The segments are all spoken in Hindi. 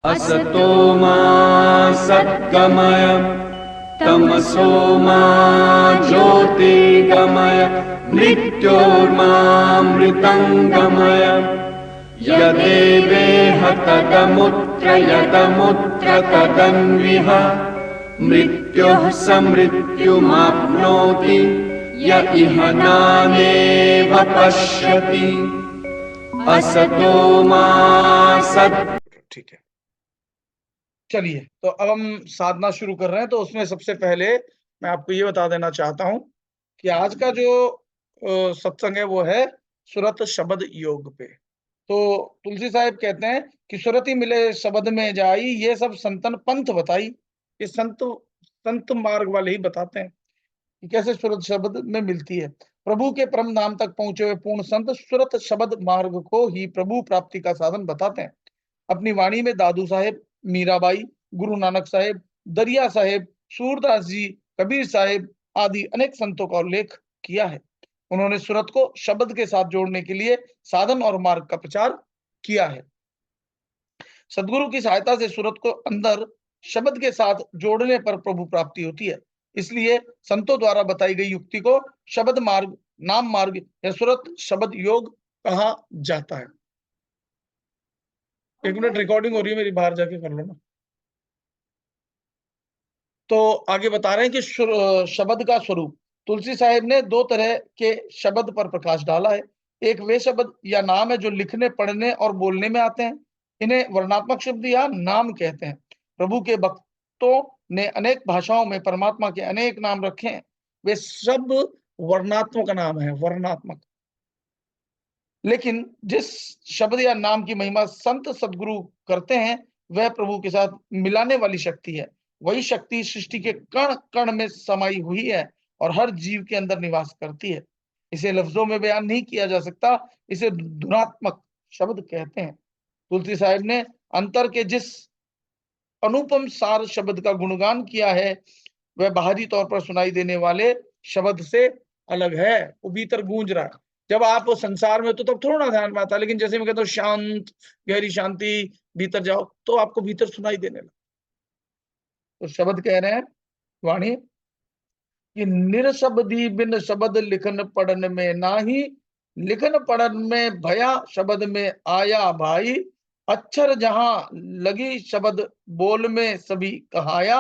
असतो मा सद्गमय तमसो मा ज्योतिर्गमय मृत्योर्मामृतङ्गमय यदेवेह तदमुत्र तदन्विह मृत्युः समृत्युमाप्नोति य इह नानेव पश्यति असतो मा सत्। ठीक है, चलिए तो अब हम साधना शुरू कर रहे हैं। तो उसमें सबसे पहले मैं आपको ये बता देना चाहता हूं कि आज का जो सत्संग है वो है सुरत शब्द योग पे। तो तुलसी साहिब कहते हैं कि सुरति मिले शब्द में जाई, ये सब संतन पंथ बताई। ये संत मार्ग वाले ही बताते हैं कि कैसे सुरत शब्द में मिलती है। प्रभु के परम नाम तक पहुंचे हुए पूर्ण संत सुरत शब्द मार्ग को ही प्रभु प्राप्ति का साधन बताते हैं। अपनी वाणी में दादू साहेब, मीराबाई, गुरु नानक साहेब, दरिया साहेब, सूरदास जी, कबीर साहेब आदि अनेक संतों का उल्लेख किया है। उन्होंने सुरत को शब्द के साथ जोड़ने के लिए साधन और मार्ग का प्रचार किया है। सदगुरु की सहायता से सुरत को अंदर शब्द के साथ जोड़ने पर प्रभु प्राप्ति होती है। इसलिए संतों द्वारा बताई गई युक्ति को शब्द मार्ग, नाम मार्ग या सुरत शब्द योग कहा जाता है। एक मिनट, रिकॉर्डिंग हो रही है मेरी, बाहर जाके कर लो ना। तो आगे बता रहे हैं कि शब्द का स्वरूप। तुलसी साहिब ने दो तरह के शब्द पर प्रकाश डाला है। एक वे शब्द या नाम है जो लिखने, पढ़ने और बोलने में आते हैं। इन्हें वर्णात्मक शब्द या नाम कहते हैं। प्रभु के भक्तों ने अनेक भाषाओं में परमात्मा के अनेक नाम रखे हैं। वे सब वर्णात्मक नाम है, वर्णात्मक। लेकिन जिस शब्द या नाम की महिमा संत सदगुरु करते हैं वह प्रभु के साथ मिलाने वाली शक्ति है। वही शक्ति सृष्टि के कण कण में समाई हुई है और हर जीव के अंदर निवास करती है। इसे लफ्जों में बयान नहीं किया जा सकता। इसे धुनात्मक शब्द कहते हैं। तुलसी साहिब ने अंतर के जिस अनुपम सार शब्द का गुणगान किया है वह बाहरी तौर पर सुनाई देने वाले शब्द से अलग है। वो भीतर गूंज रहा है। जब आप संसार में हो तो तब थोड़ा ना ध्यान में आता, लेकिन जैसे मैं कहता हूँ शांत, गहरी शांति, भीतर जाओ तो आपको भीतर सुनाई देने लगा। तो शब्द कह रहे हैं वाणी कि निरशब्दी बिन शब्द लिखन पढ़न में नाही, लिखन पढ़न में भया शब्द में आया भाई। अक्षर जहां लगी शब्द बोल में सभी कहाया।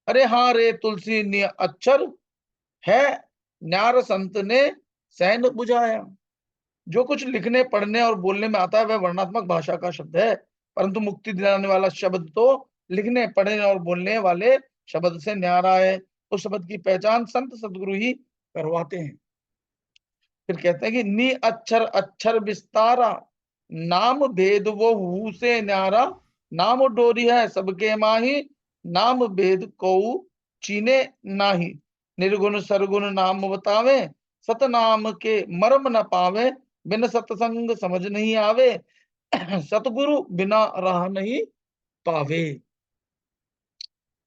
अरे हाँ रे तुलसी ने अक्षर है, न्यार संत ने सैन बुझाया। जो कुछ लिखने, पढ़ने और बोलने में आता है वह वर्णात्मक भाषा का शब्द है, परंतु मुक्ति दिलाने वाला शब्द तो लिखने, पढ़ने और बोलने वाले शब्द से न्यारा है। उस शब्द की पहचान संत सदगुरु ही करवाते हैं। फिर कहते हैं कि नी अक्षर अक्षर विस्तारा, नाम भेद वो हु से न्यारा। नाम डोरी है सबके माही, नाम भेद को चीने नाही। निर्गुण सरगुण नाम बतावे, सतनाम के मर्म न पावे। बिन सत्संग समझ नहीं आवे, सतगुरु बिना राह नहीं पावे।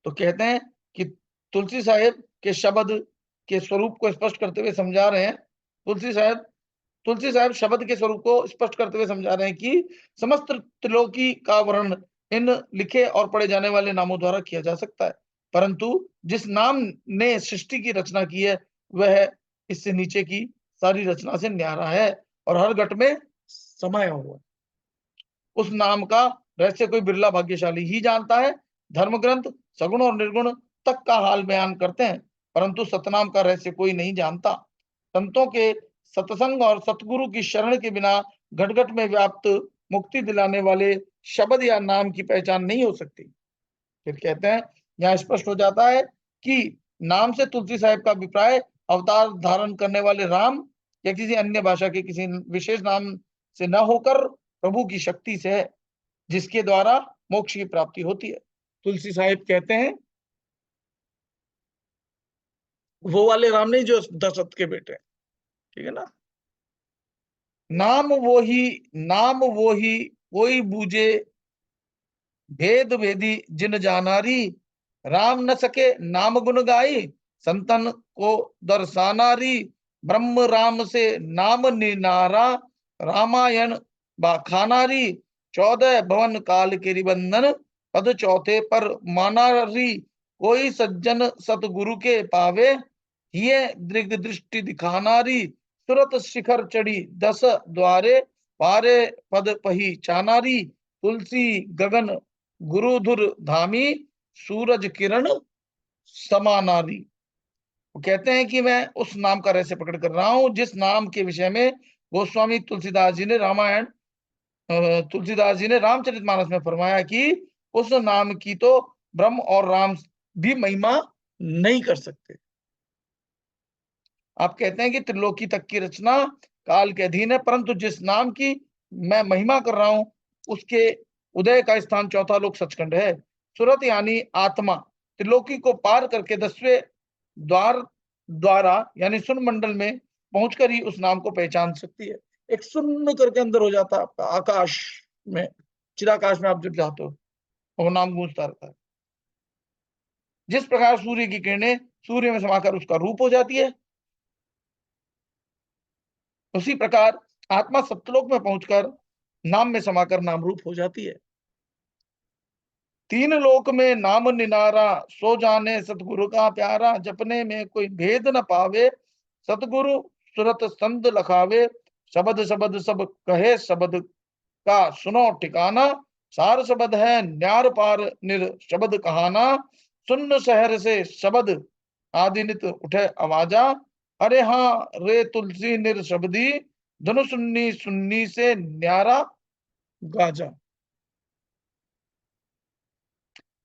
तो कहते हैं कि तुलसी साहिब के शब्द के स्वरूप को स्पष्ट करते हुए समझा रहे हैं। तुलसी साहिब शब्द के स्वरूप को स्पष्ट करते हुए समझा रहे हैं कि समस्त त्रिलोकी का वर्णन इन लिखे और पढ़े जाने वाले नामों द्वारा किया जा सकता है, परंतु जिस नाम ने सृष्टि की रचना की है वह इससे नीचे की सारी रचना से न्यारा है और हर घट में समाया हुआ है। उस नाम का रहस्य कोई बिरला भाग्यशाली ही जानता है। धर्म ग्रंथ सगुण और निर्गुण तक का हाल बयान करते हैं, परंतु सतनाम का रहस्य कोई नहीं जानता। संतों के सत्संग और सतगुरु की शरण के बिना घट घट में व्याप्त मुक्ति दिलाने वाले शब्द या नाम की पहचान नहीं हो सकती। फिर कहते हैं यहाँ स्पष्ट हो जाता है कि नाम से तुलसी साहिब का अभिप्राय अवतार धारण करने वाले राम या किसी अन्य भाषा के किसी विशेष नाम से न होकर प्रभु की शक्ति से है, जिसके द्वारा मोक्ष की प्राप्ति होती है। तुलसी साहिब कहते हैं वो वाले राम नहीं जो दशरथ के बेटे, ठीक है ना। नाम वो ही कोई बूझे भेद भेदी जिन जानारी। राम न सके नाम गुण गाई, संतन को दर्शानारी। ब्रह्म राम से नाम निनारा, रामायण बाखानारी। 14 भवन काल के रिबंधन, पद चौथे पर मानारी कोई सज्जन सतगुरु के पावे, ये दृग दृष्टि दिखानारी सुरत शिखर चढ़ी 10 द्वारे, पारे पद पही चानारी तुलसी गगन गुरुधुर धामी, सूरज किरण समानारी। वो कहते हैं कि मैं उस नाम का रहस्य प्रकट कर रहा हूं जिस नाम के विषय में गोस्वामी तुलसीदास जी ने तुलसीदास जी ने रामचरितमानस में फरमाया कि उस नाम की तो ब्रह्म और राम भी महिमा नहीं कर सकते। आप कहते हैं कि त्रिलोकी तक की रचना काल के अधीन है, परंतु जिस नाम की मैं महिमा कर रहा हूं उसके उदय का स्थान चौथा लोक सचखंड है। सुरत यानी आत्मा त्रिलोकी को पार करके 10वें द्वार द्वारा यानी सुन मंडल में पहुंचकर ही उस नाम को पहचान सकती है। एक सुन्न करके अंदर हो जाता है आपका आकाश में, चिराकाश में आप जब जाते हो वो नाम गूंजता रहता है। जिस प्रकार सूर्य की किरणें सूर्य में समाकर उसका रूप हो जाती है, उसी प्रकार आत्मा सत्यलोक में पहुंचकर नाम में समाकर नाम रूप हो जाती है। तीन लोक में नाम निनारा सो जाने सतगुरु का प्यारा, जपने में कोई भेद न पावे सतगुरु सुरत संत लखावे, शबद शबद सब कहे शबद का सुनो ठिकाना, सार शबद है न्यार पार निर शबद कहाना, सुन्न शहर से शबद आदिनित उठे आवाजा, अरे हाँ रे तुलसी निर शबदी, धनु सुन्नी सुन्नी से न्यारा गाजा।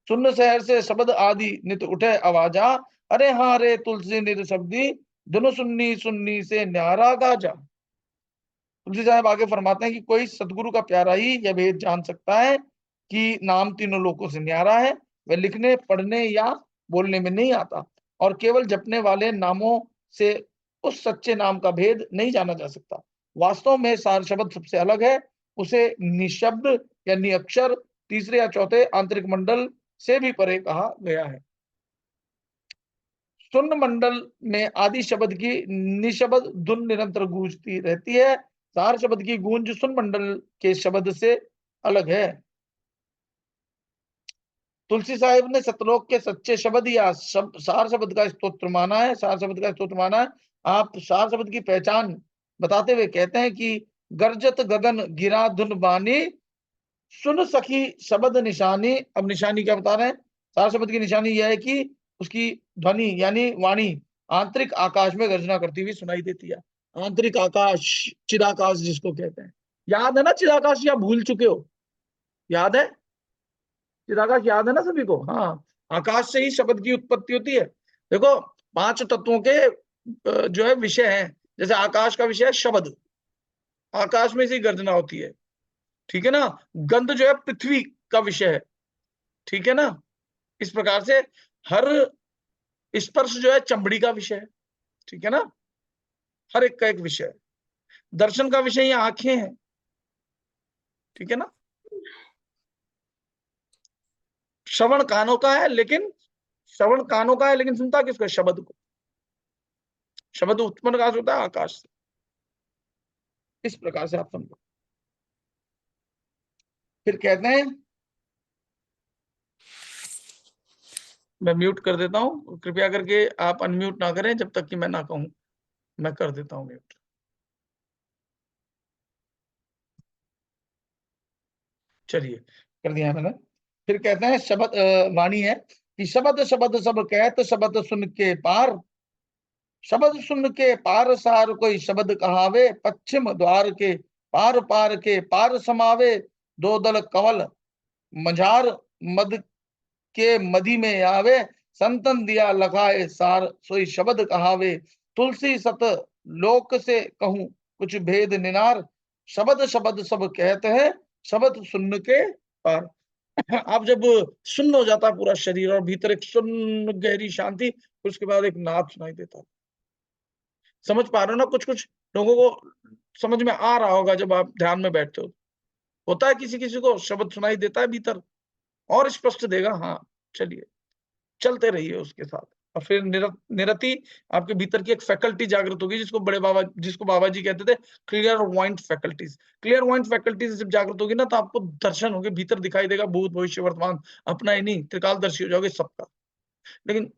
सुन्न शहर से शब्द आदि नित उठे आवाजा, अरे हाँ रे तुलसी निर शब्दी, धनु सुन्नी सुन्नी से न्यारा गाजा। तुलसी साहब आगे फरमाते हैं कि कोई सदगुरु का प्यारा ही यह भेद जान सकता है कि नाम तीनों लोकों से न्यारा है, वह लिखने पढ़ने या बोलने में नहीं आता, और केवल जपने वाले नामों से उस सच्चे नाम का भेद नहीं जाना जा सकता। वास्तव में सार शब्द सबसे अलग है, उसे निशब्द या निअक्षर तीसरे या चौथे आंतरिक मंडल से भी परे कहा गया है। सुन्न मंडल में आदि शब्द की निशब्द धुन निरंतर गूंजती रहती है, सार शब्द की गूंज सुन मंडल के शब्द से अलग है। तुलसी साहिब ने सतलोक के सच्चे शब्द या सार शब्द का स्तोत्र माना है, सार शब्द का स्तोत्र माना है। आप सार शब्द की पहचान बताते हुए कहते हैं कि गर्जत गगन गिरा धुन बानी, सुन सखी शब्द निशानी। अब निशानी क्या बता रहे हैं? सार शब्द की निशानी यह है कि उसकी ध्वनि यानी वाणी आंतरिक आकाश में गर्जना करती हुई सुनाई देती है। आंतरिक आकाश, चिदाकाश जिसको कहते हैं। याद है ना चिदाकाश, या भूल चुके हो? याद है चिदाकाश? याद है ना सभी को? हाँ, आकाश से ही शब्द की उत्पत्ति होती है। देखो, 5 तत्वों के जो है विषय है। जैसे आकाश का विषय है शब्द, आकाश में से गर्जना होती है, ठीक है ना। गंध जो है पृथ्वी का विषय है, ठीक है ना। इस प्रकार से हर स्पर्श जो है चमड़ी का विषय है, ठीक है ना। हर एक का एक विषय है। दर्शन का विषय ये आंखें हैं, ठीक है ना। श्रवण कानों का है, लेकिन श्रवण कानों का है, लेकिन सुनता किसको? शब्द को। शब्द उत्पन्न कहां से होता है? आकाश से। इस प्रकार से आप समझो। फिर कहते हैं, मैं म्यूट कर देता हूं, कृपया करके आप अनम्यूट ना करें जब तक कि मैं ना कहूं। मैं कर देता हूं म्यूट। चलिए, कर दिया है मैंने। फिर कहते हैं शब्द वाणी है कि शब्द शब्द सब कहत शब्द सुन के पार, शब्द सुन के पार सार कोई शब्द कहावे, पश्चिम द्वार के पार पार के पार समावे, दो दल कवल मझार मद के मदी में आवे, संतन दिया लखाए सार सोई शब्द कहावे, तुलसी सत लोक से कहूं कुछ भेद निनार, शब्द शब्द सब कहते हैं शब्द सुन के पार। आप जब सुन्न हो जाता है पूरा शरीर और भीतर एक सुन्न गहरी शांति, उसके बाद एक नाद सुनाई देता है। समझ पा रहे हो ना? कुछ कुछ लोगों को समझ में आ रहा होगा जब आप ध्यान में बैठते हो। होता है किसी किसी को शब्द सुनाई देता है भीतर और स्पष्ट देगा। हाँ, चलिए चलते रहिए उसके साथ। और फिर निरति आपके भीतर की एक फैकल्टी जागृत होगी, जिसको बाबा जी कहते थे clear point faculties. Clear point faculties जब जागृत होगी ना, तो आपको दर्शन होंगे, भीतर दिखाई देगा भूत भविष्य वर्तमान, अपना ही नहीं त्रिकालदर्शी हो जाओगे सबका। लेकिन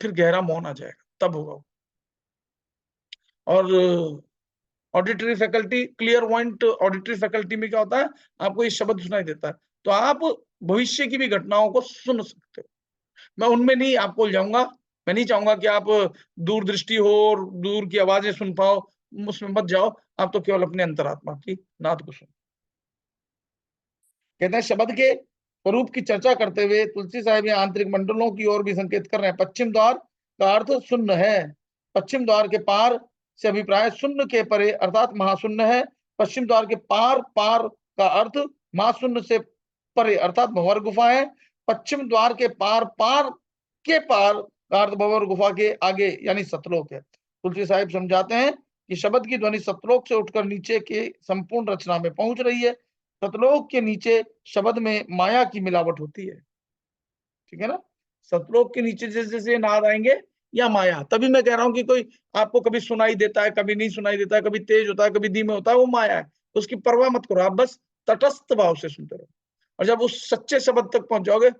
फिर गहरा मौन आ जाएगा, तब होगा वो। और auditory faculty, clear point auditory faculty में क्या होता है, आपको ये शब्द सुनाई देता है, तो आप भविष्य की भी घटनाओं को सुन सकते हो। मैं उनमें नहीं आपको उलझाऊंगा, मैं नहीं चाहूंगा कि आप दूरदृष्टि हो और दूर की आवाजें सुन पाओ, उसमें मत जाओ। आप तो केवल अपने अंतरात्मा की नाद को सुनो। कहते हैं शब्द के स्वरूप की चर्चा करते हुए तुलसी साहिब यहाँ आंतरिक मंडलों की ओर भी संकेत कर रहे हैं। पश्चिम द्वार का अर्थ शून्य है। पश्चिम द्वार के पार से अभिप्राय शून्य के परे अर्थात महाशून्य है। पश्चिम द्वार के पार, पार का अर्थ महाशून्य से परे अर्थात भंवर गुफा है। पश्चिम द्वार के पार, पार के पार का अर्थ भंवर गुफा के आगे यानी सतलोक है। तुलसी साहिब समझाते हैं कि शब्द की ध्वनि सतलोक से उठकर नीचे के संपूर्ण रचना में पहुंच रही है। सतलोक के नीचे शब्द में माया की मिलावट होती है, ठीक है ना। सतलोक के नीचे जैसे जैसे नाद आएंगे या माया, तभी मैं कह रहा हूं कि कोई आपको कभी सुनाई देता है, कभी नहीं सुनाई देता है, कभी तेज होता है, कभी धीमे होता है, वो माया है। उसकी परवाह मत करो, आप बस तटस्थ भाव से सुनते रहो। और जब उस सच्चे शब्द तक पहुंच जाओगे,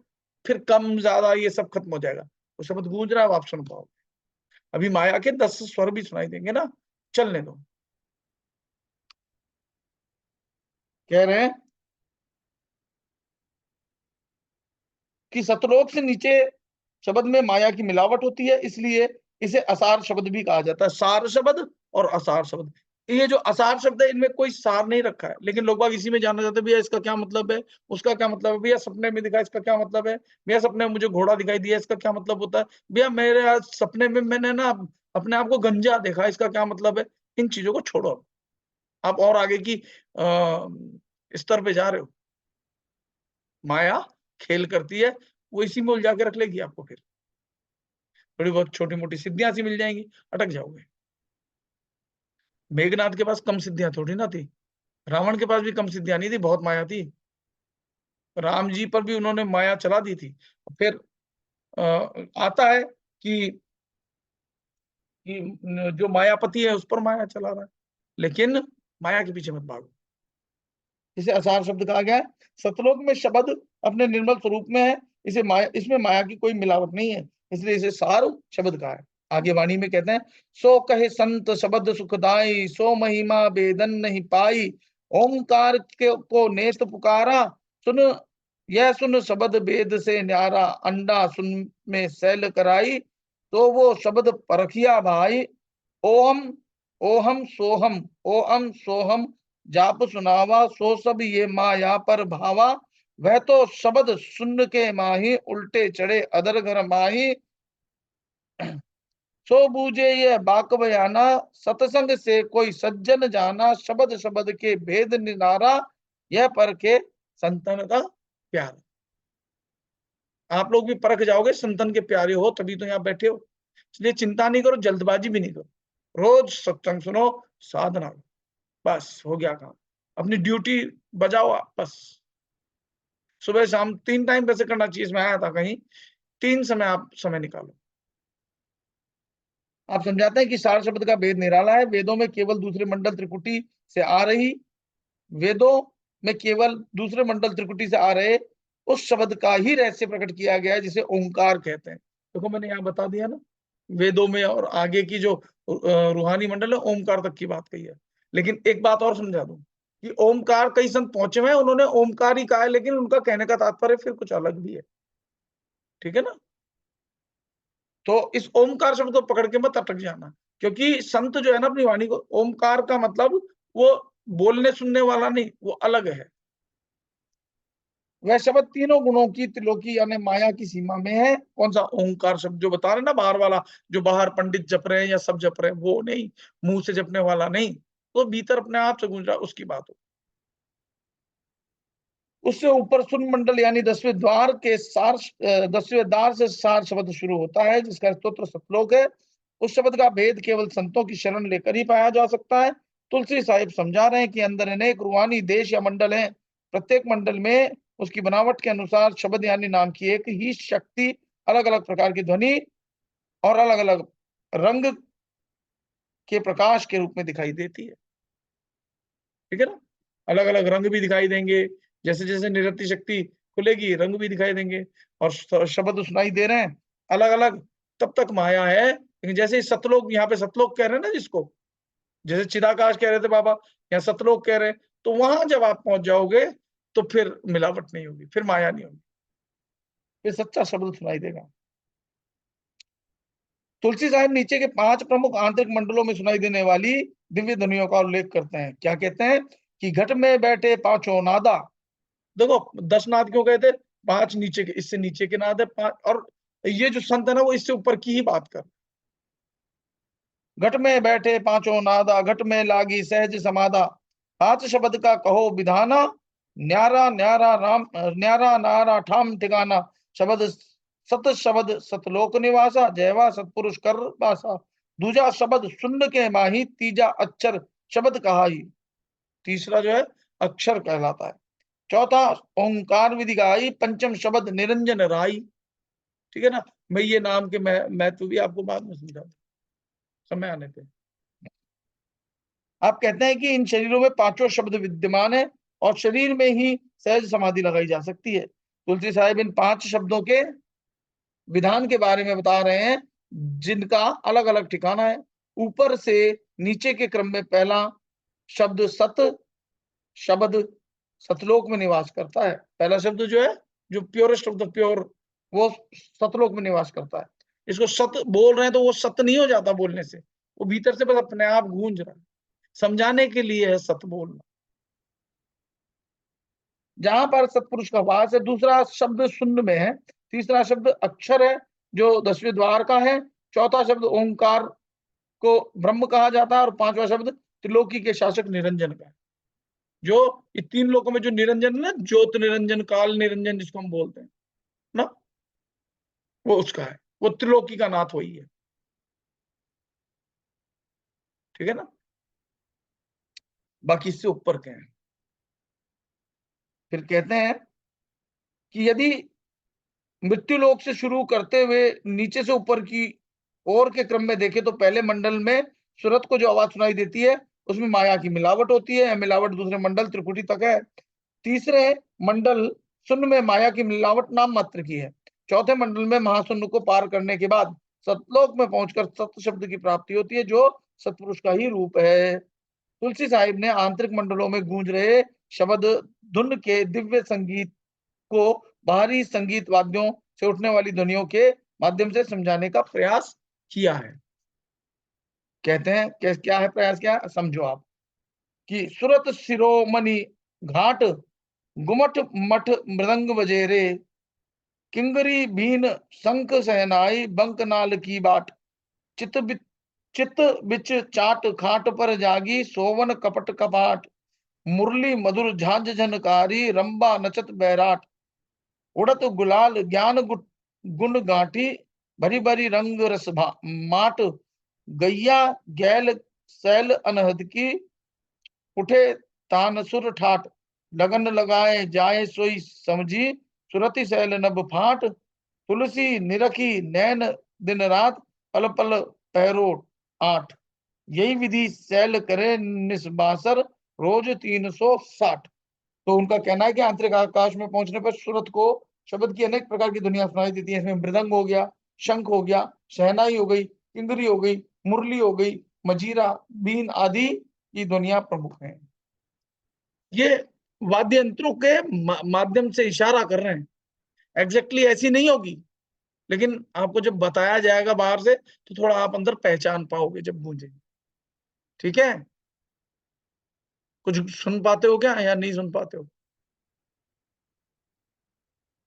फिर कम ज्यादा ये सब खत्म हो जाएगा। वो शब्द गूंज रहा है, आप सुन पाओगे। अभी माया के 10 स्वर भी सुनाई देंगे ना, चलने दो। कह रहे हैं कि सतलोक से नीचे शब्द में माया की मिलावट होती है, इसलिए इसे असार शब्द भी कहा जाता है। सार शब्द और असार शब्द, ये जो असार शब्द है इनमें कोई सार नहीं रखा है, लेकिन लोग बाग इसी में जानना चाहते हैं भैया इसका क्या मतलब है, उसका क्या मतलब है, भैया सपने में दिखा इसका क्या मतलब है, भैया सपने में मुझे घोड़ा दिखाई दिया इसका क्या मतलब होता है, भैया मेरे आज सपने में मैंने ना अपने आप को गंजा देखा इसका क्या मतलब है। इन चीजों को छोड़ो, आप और आगे की स्तर पे जा रहे हो। माया खेल करती है, वो इसी में उलझा के रख लेगी आपको। फिर थोड़ी बहुत छोटी मोटी सिद्धियां सी मिल जाएंगी, अटक जाओगे। मेघनाथ के पास कम सिद्धियां थोड़ी ना थी, रावण के पास भी कम सिद्धियां नहीं थी, बहुत माया थी। राम जी पर भी उन्होंने माया चला दी थी। फिर आता है कि जो मायापति है उस पर माया चला रहा है, लेकिन माया के पीछे मत भागो। इसे असार शब्द कहा गया है। सतलोक में शब्द अपने निर्मल स्वरूप में है, इसे माया, इसमें माया की कोई मिलावट नहीं है, इसलिए इसे सार शब्द कहा है। आगे वाणी में कहते हैं, सो कहे संत शब्द सुखदाई, सो महिमा वेदन नहीं पाई, ओंकार को नेत पुकारा, सुन यह सुन शब्द वेद से न्यारा, अंडा सुन में सैल कराई, तो वो शब्द परखिया भाई, ओम ओहम सोहम, ओम सोहम जाप सुनावा, सो सब ये माया पर भावा, वह तो शब्द सुन के माही, उल्टे चढ़े अदर घर माही, सो बूझे ये बाक बयाना, सतसंग से कोई सज्जन जाना, शब्द शब्द के भेद निनारा, यह परखे संतन का प्यार। आप लोग भी परख जाओगे, संतन के प्यारे हो तभी तो यहाँ बैठे हो। इसलिए चिंता नहीं करो, जल्दबाजी भी नहीं करो, रोज सत्संग सुनो, साधना, बस हो गया काम। अपनी ड्यूटी बजाओ आप, बस सुबह शाम 3 टाइम वैसे करना चाहिए। इसमें आया था कहीं 3 समय आप समय निकालो। आप समझाते हैं कि सार शब्द का भेद निराला है। वेदों में केवल दूसरे मंडल त्रिकुटी से आ रही, वेदों में केवल दूसरे मंडल त्रिकुटी से आ रहे उस शब्द का ही रहस्य प्रकट किया गया है, जिसे ओंकार कहते हैं। देखो मैंने यहाँ बता दिया ना, वेदों में और आगे की जो रूहानी मंडल है, ओमकार तक की बात कही है। लेकिन एक बात और समझा दूं कि ओमकार कई संत पहुंचे हुए हैं, उन्होंने ओमकार ही कहा है, लेकिन उनका कहने का तात्पर्य फिर कुछ अलग भी है, ठीक है ना। तो इस ओमकार शब्द को पकड़ के मत अटक जाना, क्योंकि संत जो है ना अपनी वाणी को, ओमकार का मतलब वो बोलने सुनने वाला नहीं, वो अलग है। वह शब्द तीनों गुणों की त्रिलोकी यानी माया की सीमा में है। कौन सा ओंकार शब्द जो बता रहे ना, बाहर वाला, जो बाहर पंडित जप रहे हैं या सब जप रहे हैं, वो नहीं, मुंह से जपने वाला नहीं, तो भीतर अपने आप से गूंज रहा, उसकी बात हो। उससे ऊपर सुन मंडल यानी 10वें द्वार के सार, 10वें द्वार से सार शब्द शुरू होता है, जिसका स्तोत्र सतलोक है। उस शब्द का भेद केवल संतों की शरण लेकर ही पाया जा सकता है। तुलसी साहिब समझा रहे हैं कि अंदर अनेक रूहानी देश या मंडल हैं, प्रत्येक मंडल में उसकी बनावट के अनुसार शब्द यानी नाम की एक ही शक्ति, अलग अलग प्रकार की ध्वनि और अलग अलग रंग के प्रकाश के रूप में दिखाई देती है। ठीक है ना, अलग अलग रंग भी दिखाई देंगे, जैसे जैसे निरति शक्ति खुलेगी रंग भी दिखाई देंगे, और शब्द सुनाई दे रहे हैं अलग अलग, तब तक माया है। लेकिन जैसे सतलोक, यहाँ पे सतलोक कह रहे हैं ना जिसको, जैसे चिदाकाश कह रहे थे बाबा, या सतलोक कह रहे हैं, तो वहां जब आप पहुंच जाओगे तो फिर मिलावट नहीं होगी, फिर माया नहीं होगी, फिर सच्चा शब्द सुनाई देगा। तुलसी साहिब नीचे के 5 प्रमुख आंतरिक मंडलों में सुनाई देने वाली दिव्य ध्वनियों का उल्लेख करते हैं। क्या कहते हैं कि घट में बैठे पांचों नादा, देखो 10 नाद क्यों कहते, 5 नीचे के, इससे नीचे के नाद है 5, और ये जो संत है ना वो इससे ऊपर की ही बात कर। घट में बैठे पांचों नादा, घट में लागी सहज समाधा, 5 शब्द का कहो विधाना, न्यारा न्यारा राम, न्यारा नारा ठाम ठिकाना, शब्द सत शब्द सतलोक निवासा, जयवा सतपुरुष कर बासा, दूजा शब्द सुन के माही, तीजा अक्षर शब्द कहाई, तीसरा जो है अक्षर कहलाता है, चौथा ओंकार विधि गाई, पंचम शब्द निरंजन राई। ठीक है ना, मैं ये नाम के मैं तो भी आपको बाद में समझाऊंगा समय आने पे। आप कहते हैं कि इन शरीरों में 5 शब्द विद्यमान है और शरीर में ही सहज समाधि लगाई जा सकती है। तुलसी साहिब इन 5 शब्दों के विधान के बारे में बता रहे हैं, जिनका अलग अलग ठिकाना है। ऊपर से नीचे के क्रम में पहला शब्द सत शब्द सतलोक में निवास करता है। पहला शब्द जो है, जो प्योरेस्ट ऑफ द प्योर, वो सतलोक में निवास करता है। इसको सत बोल रहे हैं तो वो सत नहीं हो जाता बोलने से, वो भीतर से बस अपने आप गूंज रहा है, समझाने के लिए है सत बोलना। जहां पर सतपुरुष का वास है। दूसरा शब्द शून्य में है। तीसरा शब्द अक्षर है जो 10वें द्वार का है। चौथा शब्द ओंकार को ब्रह्म कहा जाता है, और 5वां शब्द त्रिलोकी के शासक निरंजन का है। जो ये 3 लोकों में जो निरंजन है ना, ज्योत निरंजन, काल निरंजन जिसको हम बोलते हैं ना, वो उसका है, वो त्रिलोकी का नाथ वही है। ठीक है ना, बाकी इससे ऊपर के हैं। फिर कहते हैं कि यदि मृत्यु लोक से शुरू करते हुए नीचे से ऊपर की ओर के क्रम में देखें तो पहले मंडल में सूरत को जो आवाज सुनाई देती है उसमें माया की मिलावट होती है। मिलावट दूसरे मंडल त्रिकुटी तक है। तीसरे मंडल शून्य में माया की मिलावट नाम मात्र की है। चौथे मंडल में महाशून्य को पार करने के बाद सतलोक में पहुंचकर सत शब्द की प्राप्ति होती है, जो सतपुरुष का ही रूप है। तुलसी साहिब ने आंतरिक मंडलों में गूंज रहे शब्द धुन के दिव्य संगीत को बाहरी संगीत वाद्यों से उठने वाली ध्वनियों के माध्यम से समझाने का प्रयास किया है। कहते हैं कि क्या है प्रयास, क्या समझो आप, कि सुरत शिरोमणि घाट, गुमट मठ मृदंग बजेरे, किंगरी बीन शंख सहनाई, बंक नाल की बाट, चित चित बिच चाट खाट पर जागी, सोवन कपट कपाट, मुरली मधुर झांझ झनकारी, रंबा नचत बैराट, उड़त गुलाल ज्ञान गुण गांठी, भरी भरी रंग रस माट, गैया गैल सैल अनहद की, उठे तानसुर ठाट, लगन लगाए जाए सोई समझी, सुरति सैल नभ फाट, तुलसी निरखी नैन दिन रात, पल पल पैरो आठ, यही विधि सैल करे निस्बासर, रोज 360। तो उनका कहना है कि आंतरिक आकाश में पहुंचने पर सूरत को शब्द की अनेक प्रकार की दुनिया सुनाई देती है। इसमें मृदंग हो गया, शंख हो गया, शहनाई हो गई, किंगरी हो गई, मुरली हो गई, मजीरा, बीन आदि की ध्वनिया प्रमुख हैं। ये वाद्य यंत्रों के माध्यम से इशारा कर रहे हैं। एग्जैक्टली ऐसी नहीं होगी, लेकिन आपको जब बताया जाएगा बाहर से तो थोड़ा आप अंदर पहचान पाओगे जब गूंजेंगे। ठीक है, कुछ सुन पाते हो क्या या नहीं सुन पाते हो?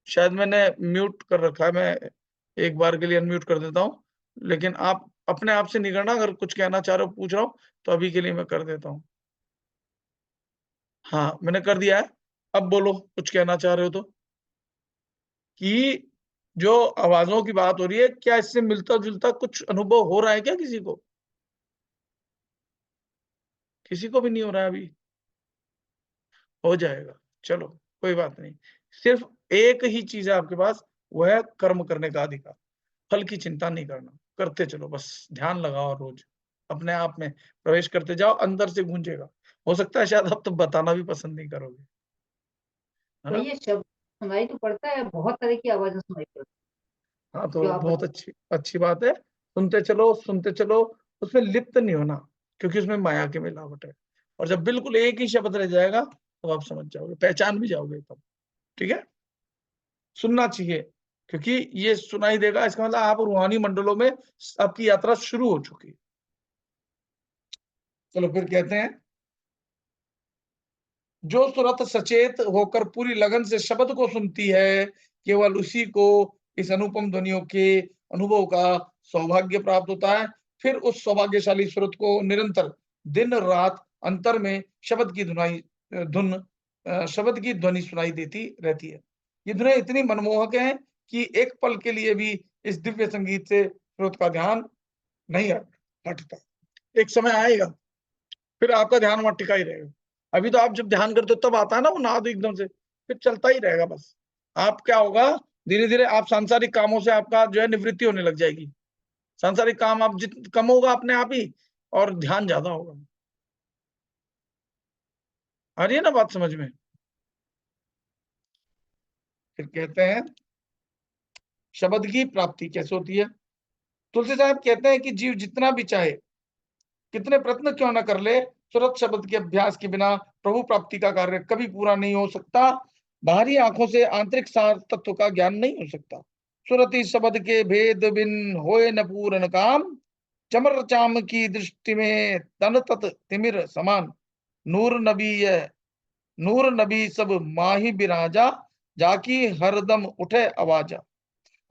शायद मैंने म्यूट कर रखा है, मैं एक बार के लिए अनम्यूट कर देता हूँ, लेकिन आप अपने आप से नहीं करना। अगर कुछ कहना चाह रहे हो, पूछ रहा हूँ, तो अभी के लिए मैं कर देता हूँ। हाँ, मैंने कर दिया है। अब बोलो, कुछ कहना चाह रहे हो तो। कि जो आवाजों की बात हो रही है, क्या इससे मिलता जुलता कुछ अनुभव हो रहा है क्या किसी को? किसी को भी नहीं हो रहा है अभी? हो जाएगा, चलो कोई बात नहीं। सिर्फ एक ही चीज है आपके पास, वो है कर्म करने का अधिकार। फल की चिंता नहीं करना। करते चलो, बस ध्यान लगाओ, रोज अपने आप में प्रवेश करते जाओ, अंदर से गूंजेगा। हो सकता है शायद आप तो बताना भी पसंद नहीं करोगे, है तो ना? ये शब्द सुनाई तो पड़ता है, बहुत तरह की आवाजें सुनाई पड़ती हाँ, है, जो तो आप बहुत बता। अच्छी बात है। सुनते चलो, उसमें लिप्त नहीं होना, क्योंकि उसमें माया की मिलावट है। और जब बिल्कुल एक ही शब्द रह जाएगा तो आप समझ जाओगे, पहचान भी जाओगे तब। ठीक है, सुनना चाहिए, क्योंकि ये सुनाई देगा, इसका मतलब आप रूहानी मंडलों में आपकी यात्रा शुरू हो चुकी है। चलो फिर कहते हैं, जो सुरत सचेत होकर पूरी लगन से शब्द को सुनती है, केवल उसी को इस अनुपम ध्वनियों के अनुभव का सौभाग्य प्राप्त होता है। फिर उस सौभाग्यशाली सुरत को निरंतर दिन रात अंतर में शब्द की ध्वनि सुनाई देती रहती है। ये ध्वनि इतनी मनमोहक है कि एक पल के लिए भी इस दिव्य संगीत से सुरत का ध्यान नहीं हटता। एक समय आएगा फिर आपका ध्यान वहां टिका ही रहेगा। अभी तो आप जब ध्यान करते हो तब आता है ना वो नाद एकदम से, फिर चलता ही रहेगा बस। आप क्या होगा, धीरे धीरे आप सांसारिक कामों से आपका जो है निवृत्ति होने लग जाएगी। सांसारिक काम आप जित कम होगा अपने आप ही, और ध्यान ज्यादा होगा। आ रही है ना बात समझ में? फिर कहते हैं, शब्द की प्राप्ति कैसे होती है। तुलसी साहब कहते हैं कि जीव जितना भी चाहे, कितने प्रयत्न क्यों न कर ले, सुरत शब्द के अभ्यास के बिना प्रभु प्राप्ति का कार्य कभी पूरा नहीं हो सकता। बाहरी आंखों से आंतरिक सार तत्व का ज्ञान नहीं हो सकता। सुरति शब्द के भेद बिन होए न पूरन काम, चमर चाम की दृष्टि में तन तत तिमिर समान। नूर नबी है, नूर नबी सब माही बिराजा, जाकी हरदम उठे आवाजा।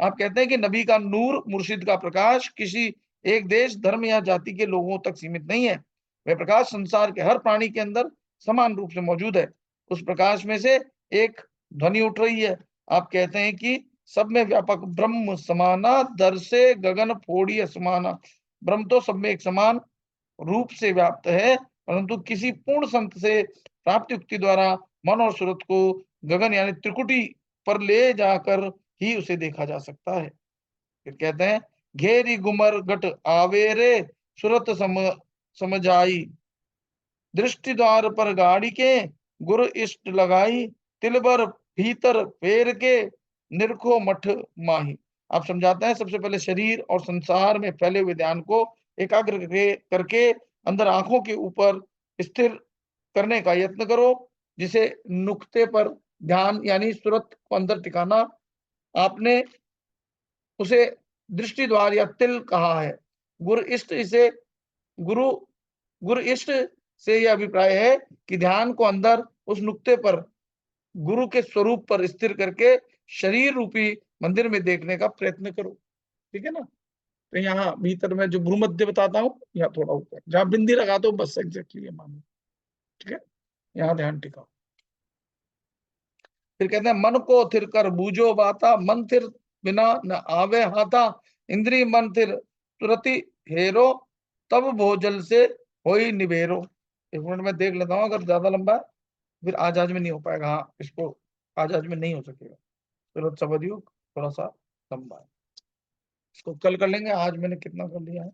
आप कहते हैं कि नबी का नूर, मुर्शिद का प्रकाश किसी एक देश, धर्म या जाति के लोगों तक सीमित नहीं है। वह प्रकाश संसार के हर प्राणी के अंदर समान रूप से मौजूद है। उस प्रकाश में से एक ध्वनि उठ रही है। आप कहते हैं कि सब में व्यापक ब्रह्म समाना, दर से गगन फोड़ी समाना। ब्रह्म तो सब में एक समान रूप से व्याप्त है, परंतु किसी पूर्ण संत से प्राप्ति युक्ति द्वारा मन और सूरत को गगन यानी त्रिकुटी पर ले जाकर ही उसे देखा जा सकता है। फिर कहते हैं, घेरी गुमर गट आवेरे, सुरत समझाई, दृष्टि द्वार पर गाड़ी के, गुरु इष्ट लगाई, तिलबर भीतर फेर के, निरखो मठ माही। आप समझाते हैं, सबसे पहले शरीर और संसार में फैले हुए ध्यान को एकाग्र करके अंदर आंखों के ऊपर स्थिर करने का यत्न करो, जिसे नुक्ते पर ध्यान यानी सुरत को अंदर टिकाना। आपने उसे दृष्टि द्वार या तिल कहा है। गुरु इष्ट इसे गुरु गुरु इष्ट से यह अभिप्राय है कि ध्यान को अंदर उस नुक्ते पर गुरु के स्वरूप पर स्थिर करके शरीर रूपी मंदिर में देखने का प्रयत्न करो। ठीक है ना? तो यहाँ भीतर में जो भ्रूमध्य बताता हूँ, यहाँ थोड़ा ऊपर जहाँ बिंदी लगाते हो, बस एग्जैक्टली ये मानो। ठीक है, यहाँ ध्यान टिकाओ। फिर कहते हैं, मन को थिर कर बूझो बाता, मन थिर बिना न आवे हाथा, इंद्री मन थिर तुरति हेरो, तब भोजल से होई निबेरो। एक मिनट में देख लेता हूँ, अगर ज्यादा लंबा है फिर आज में नहीं हो पाएगा। हाँ, इसको आज में नहीं हो सकेगा, तुरंत समझ योग थोड़ा सा लंबा है, इसको कल कर लेंगे। आज मैंने कितना कर लिया है,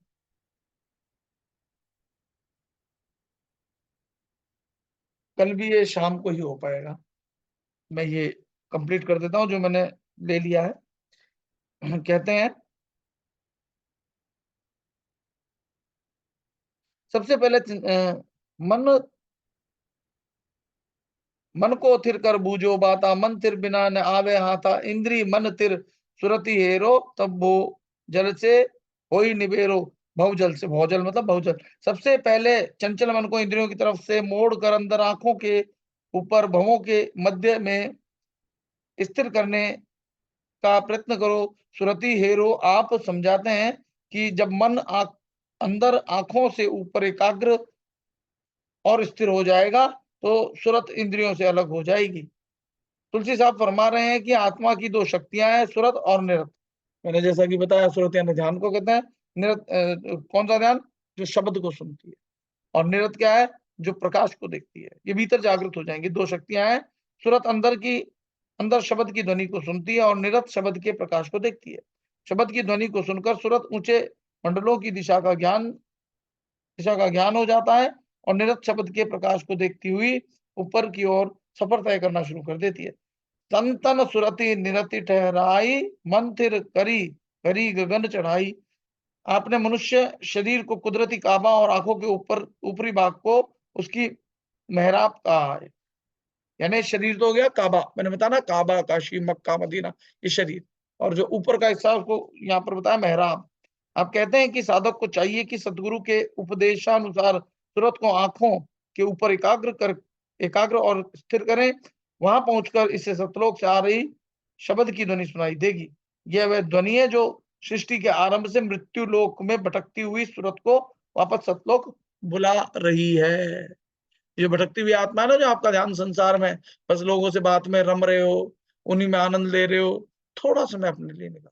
कल भी ये शाम को ही हो पाएगा। मैं ये कंप्लीट कर देता हूँ जो मैंने ले लिया है। कहते हैं, सबसे पहले मन मन को थिर कर बूझो बाता, मन थिर बिना न आवे हाथा, इंद्री मन थिर सुरति हेरो, तब वो जल से होई निबेरो। भवजल से, भौजल मतलब बहुजल। सबसे पहले चंचल मन को इंद्रियों की तरफ से मोड़ कर अंदर आंखों के ऊपर भवों के मध्य में स्थिर करने का प्रयत्न करो। सुरति हेरो, आप समझाते हैं कि जब मन अंदर आंखों से ऊपर एकाग्र और स्थिर हो जाएगा तो सुरत इंद्रियों से अलग हो जाएगी। तुलसी साहब फरमा रहे हैं कि आत्मा की दो शक्तियां हैं, सुरत और निरत। मैंने जैसा कि बताया, सुरत यानी ध्यान को कहते हैं। निरत कौन सा ध्यान? जो शब्द को सुनती है। और निरत क्या है? जो प्रकाश को देखती है। ये भीतर जागृत हो जाएंगी। दो शक्तियां हैं। सुरत अंदर शब्द की ध्वनि को सुनती है और निरत शब्द के प्रकाश को देखती है। शब्द की ध्वनि को सुनकर सूरत ऊंचे मंडलों की दिशा का ज्ञान हो जाता है और निरत शब्द के प्रकाश को देखती हुई ऊपर की ओर सफर तय करना शुरू कर देती है। संतन सुरति निरति ठहराई, मन थिर करी करी गगन चढ़ाई। आपने मनुष्य शरीर को कुदरती काबा और आंखों के ऊपरी भाग को उसकी मेहराब कहा है। यानी शरीर तो हो गया काबा, मैंने बताया ना, काबा, काशी, मक्का, मदीना, ये शरीर, और जो ऊपर का हिस्सा उसको यहाँ पर बताया मेहराब। आप कहते हैं कि साधक को चाहिए कि सदगुरु के उपदेशानुसार सूरत को आंखों के ऊपर एकाग्र और स्थिर करें। वहां पहुंचकर इससे सतलोक से आ रही शब्द की ध्वनि सुनाई देगी। यह वह ध्वनि है जो सृष्टि के आरंभ से मृत्यु लोक में भटकती हुई सूरत को वापस सतलोक बुला रही है। ये भटकती हुई आत्मा है ना, जो आपका ध्यान संसार में बस लोगों से बात में रम रहे हो, उन्हीं में आनंद ले रहे हो, थोड़ा समय अपने लिए निकालो।